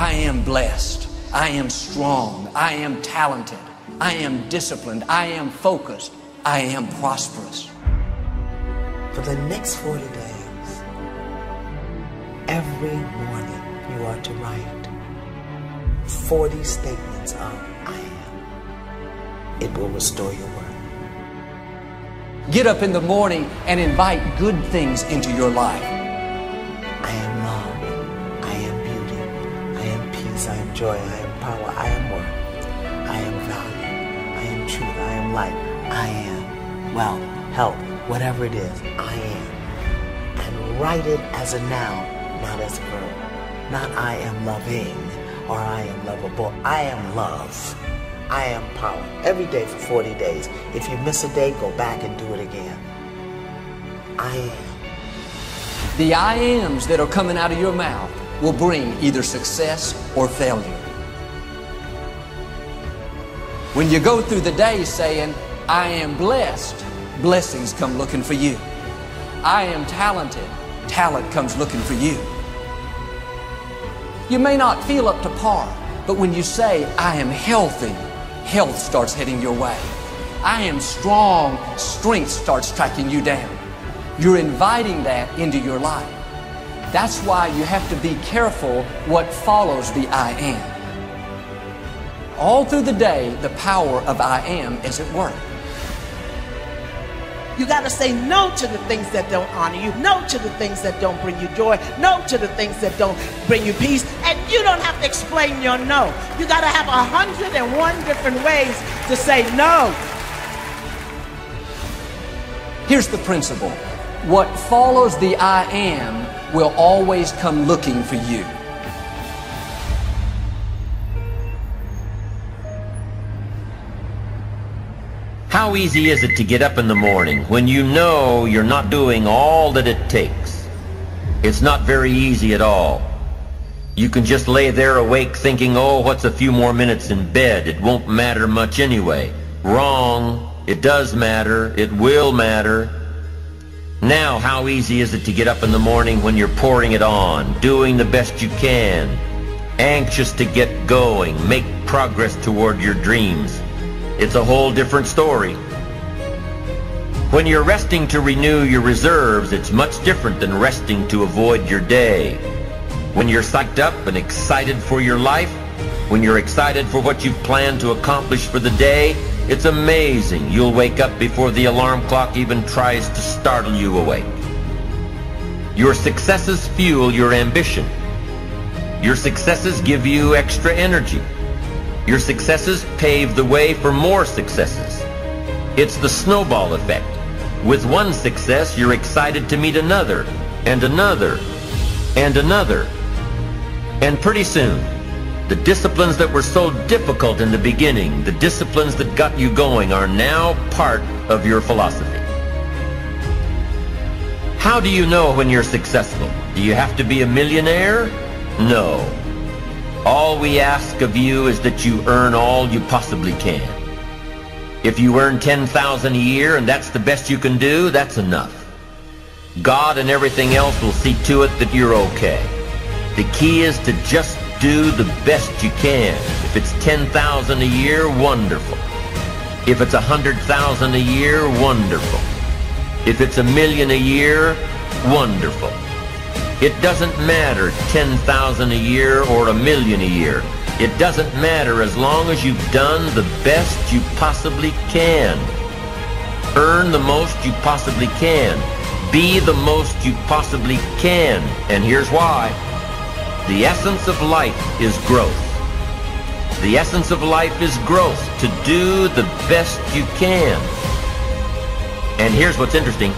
I am blessed. I am strong. I am talented. I am disciplined. I am focused. I am prosperous. For the next 40 days, every morning you are to write 40 statements of I am. It will restore your work. Get up in the morning and invite good things into your life. I am love. I am beauty. I am peace. I am joy. I am power. I am worth. I am value. I am truth. I am light. I am wealth, health, whatever it is. I am. And write it as a noun, not as a verb. Not I am loving or I am lovable. I am love. I am power. Every day for 40 days. If you miss a day, go back and do it again. I am. The I ams that are coming out of your mouth will bring either success or failure. When you go through the day saying, I am blessed, blessings come looking for you. I am talented, talent comes looking for you. You may not feel up to par, but when you say, I am healthy, health starts heading your way. I am strong, strength starts tracking you down. You're inviting that into your life. That's why you have to be careful what follows the I am. All through the day, the power of I am is at work. You got to say no to the things that don't honor you, no to the things that don't bring you joy, no to the things that don't bring you peace, and you don't have to explain your no. You got to have 101 different ways to say no. Here's the principle. What follows the I am will always come looking for you. How easy is it to get up in the morning when you know you're not doing all that it takes? It's not very easy at all. You can just lay there awake thinking, oh, what's a few more minutes in bed? It won't matter much anyway. Wrong. It does matter. It will matter. Now, how easy is it to get up in the morning when you're pouring it on, doing the best you can, anxious to get going, make progress toward your dreams? It's a whole different story. When you're resting to renew your reserves, it's much different than resting to avoid your day. When you're psyched up and excited for your life, when you're excited for what you plan to accomplish for the day, it's amazing you'll wake up before the alarm clock even tries to startle you awake. Your successes fuel your ambition. Your successes give you extra energy. Your successes pave the way for more successes. It's the snowball effect. With one success, you're excited to meet another, and another, and another. And pretty soon, the disciplines that were so difficult in the beginning, the disciplines that got you going, are now part of your philosophy. How do you know when you're successful? Do you have to be a millionaire? No. All we ask of you is that you earn all you possibly can. If you earn $10,000 a year and that's the best you can do, that's enough. God and everything else will see to it that you're okay. The key is to just do the best you can. If it's $10,000 a year, wonderful. If it's $100,000 a year, wonderful. If it's $1 million a year, wonderful. It doesn't matter $10,000 a year or $1 million a year. It doesn't matter as long as you've done the best you possibly can. Earn the most you possibly can. Be the most you possibly can. And here's why. The essence of life is growth. The essence of life is growth, to do the best you can. And here's what's interesting.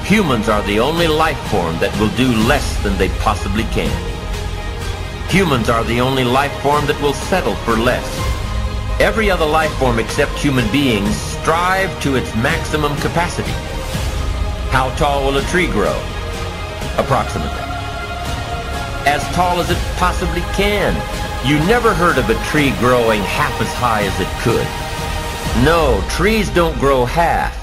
Humans are the only life form that will do less than they possibly can. Humans are the only life form that will settle for less. Every other life form except human beings strive to its maximum capacity. How tall will a tree grow? Approximately. As tall as it possibly can. You never heard of a tree growing half as high as it could. No, trees don't grow half.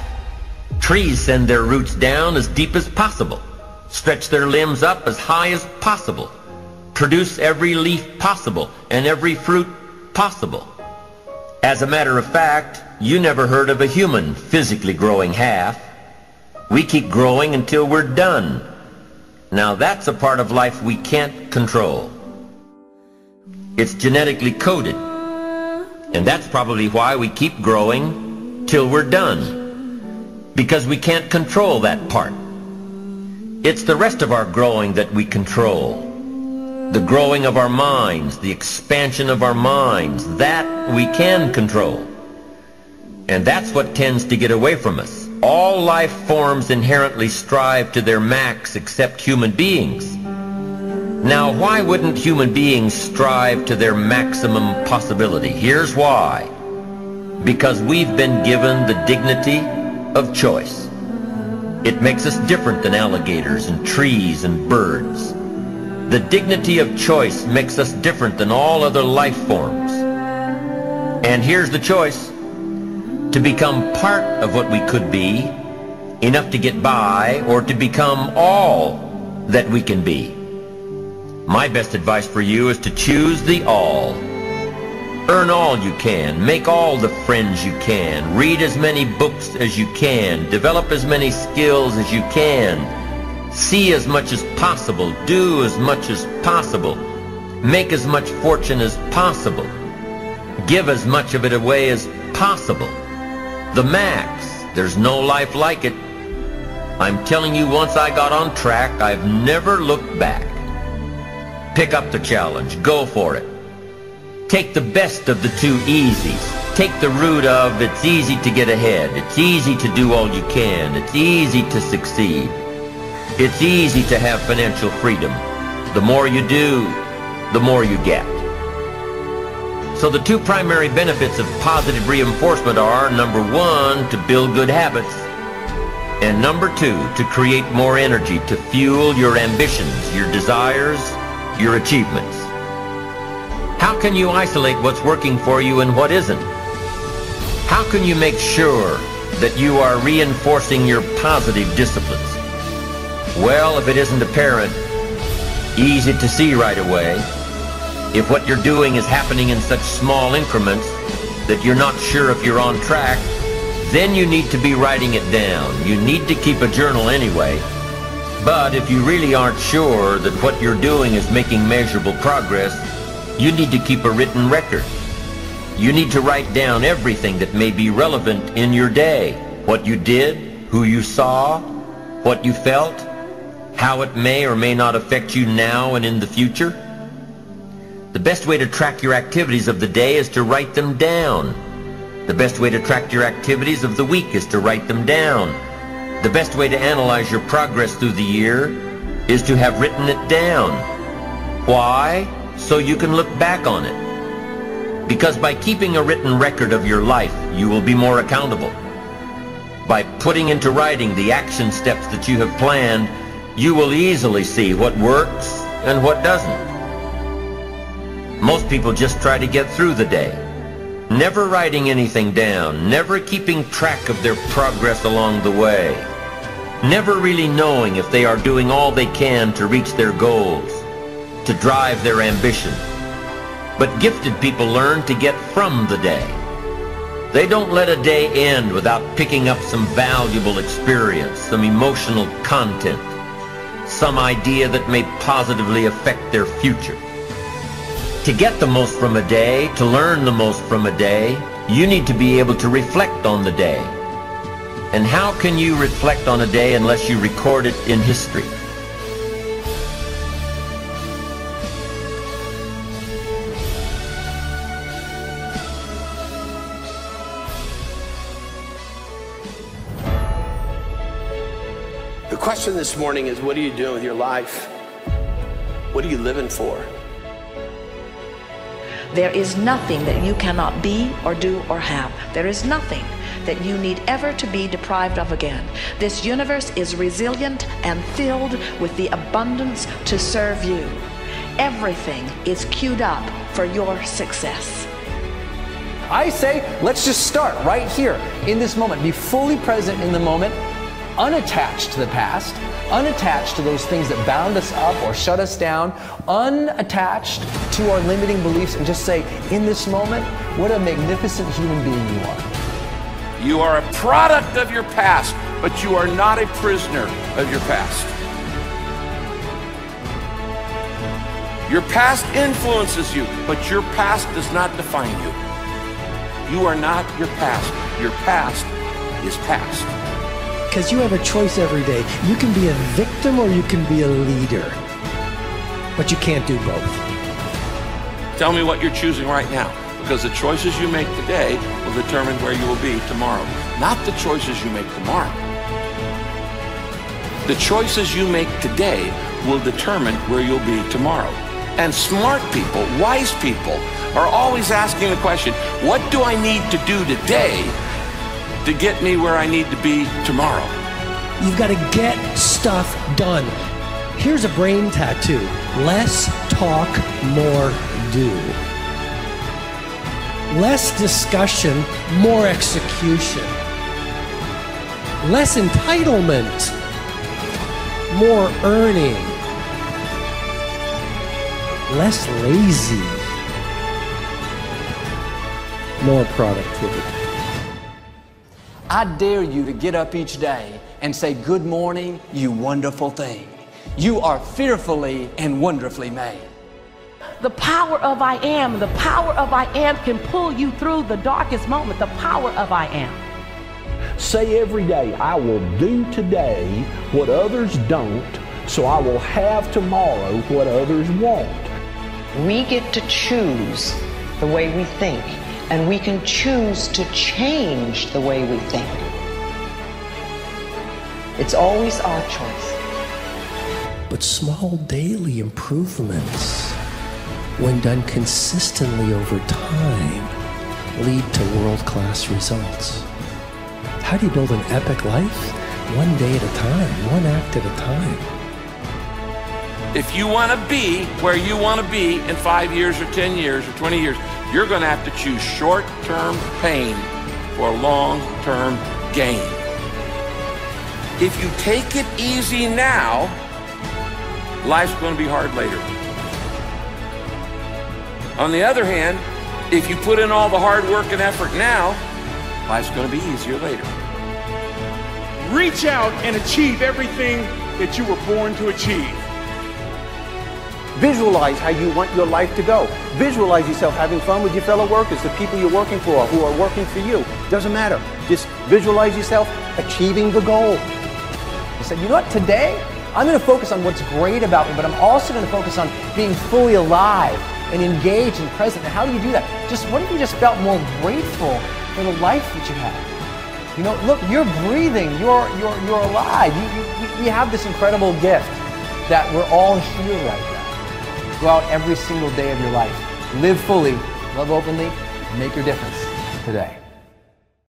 Trees send their roots down as deep as possible, stretch their limbs up as high as possible. produce every leaf possible and every fruit possible. As a matter of fact, you never heard of a human physically growing half. We keep growing until we're done. Now that's a part of life we can't control. It's genetically coded. And that's probably why we keep growing till we're done. Because we can't control that part. It's the rest of our growing that we control. The growing of our minds, the expansion of our minds, that we can control. And that's what tends to get away from us. All life forms inherently strive to their max except human beings. Now, why wouldn't human beings strive to their maximum possibility? Here's why. Because we've been given the dignity of choice. It makes us different than alligators and trees and birds. The dignity of choice makes us different than all other life forms. And here's the choice. To become part of what we could be, enough to get by, or to become all that we can be. My best advice for you is to choose the all. Earn all you can, make all the friends you can, read as many books as you can, develop as many skills as you can, see as much as possible, do as much as possible, make as much fortune as possible, give as much of it away as possible. The max. There's no life like it. I'm telling you, once I got on track, I've never looked back. Pick up the challenge. Go for it. Take the best of the two easies. Take the route of it's easy to get ahead. It's easy to do all you can. It's easy to succeed. It's easy to have financial freedom. The more you do, the more you get. So the two primary benefits of positive reinforcement are, number one, to build good habits, and number two, to create more energy to fuel your ambitions, your desires, your achievements. How can you isolate what's working for you and what isn't? How can you make sure that you are reinforcing your positive disciplines? Well, if it isn't apparent, easy to see right away, if what you're doing is happening in such small increments that you're not sure if you're on track, then you need to be writing it down. You need to keep a journal anyway. But if you really aren't sure that what you're doing is making measurable progress, you need to keep a written record. You need to write down everything that may be relevant in your day. What you did, who you saw, what you felt, how it may or may not affect you now and in the future. The best way to track your activities of the day is to write them down. The best way to track your activities of the week is to write them down. The best way to analyze your progress through the year is to have written it down. Why? So you can look back on it. Because by keeping a written record of your life, you will be more accountable. By putting into writing the action steps that you have planned, you will easily see what works and what doesn't. Most people just try to get through the day, never writing anything down, never keeping track of their progress along the way, never really knowing if they are doing all they can to reach their goals, to drive their ambition. But gifted people learn to get from the day. They don't let a day end without picking up some valuable experience, some emotional content, some idea that may positively affect their future. To get the most from a day, to learn the most from a day, you need to be able to reflect on the day. And how can you reflect on a day unless you record it in history? The question this morning is, what are you doing with your life? What are you living for? There is nothing that you cannot be or do or have. There is nothing that you need ever to be deprived of again. This universe is resilient and filled with the abundance to serve you. Everything is queued up for your success. I say, let's just start right here in this moment. Be fully present in the moment, unattached to the past, unattached to those things that bound us up or shut us down, unattached to our limiting beliefs, and just say, in this moment, what a magnificent human being you are. You are a product of your past, but you are not a prisoner of your past. Your past influences you, but your past does not define you. You are not your past. Your past is past. Because you have a choice every day. You can be a victim or you can be a leader. But you can't do both. Tell me what you're choosing right now, because the choices you make today will determine where you will be tomorrow, not the choices you make tomorrow. The choices you make today will determine where you'll be tomorrow. And smart people, wise people, are always asking the question, what do I need to do today to get me where I need to be tomorrow? You've got to get stuff done. Here's a brain tattoo. Less talk, more do. Less discussion, more execution. Less entitlement, more earning. Less lazy, more productivity. I dare you to get up each day and say, good morning, you wonderful thing. You are fearfully and wonderfully made. The power of I am can pull you through the darkest moment. The power of I am. Say every day, I will do today what others don't, so I will have tomorrow what others won't. We get to choose the way we think, and we can choose to change the way we think. It's always our choice. But small daily improvements, when done consistently over time, lead to world-class results. How do you build an epic life? One day at a time, one act at a time. If you want to be where you want to be in 5 years or 10 years or 20 years, you're going to have to choose short-term pain for long-term gain. If you take it easy now, life's going to be hard later. On the other hand, if you put in all the hard work and effort now, life's going to be easier later. Reach out and achieve everything that you were born to achieve. Visualize how you want your life to go. Visualize yourself having fun with your fellow workers, the people you're working for, who are working for you. Doesn't matter. Just visualize yourself achieving the goal. You said, you know what, today, I'm going to focus on what's great about me, but I'm also going to focus on being fully alive and engaged and present. And how do you do that? Just, what if you just felt more grateful for the life that you have? You know, look, you're breathing, you're alive. You have this incredible gift that we're all here right now. Go out every single day of your life. Live fully, love openly, make your difference today.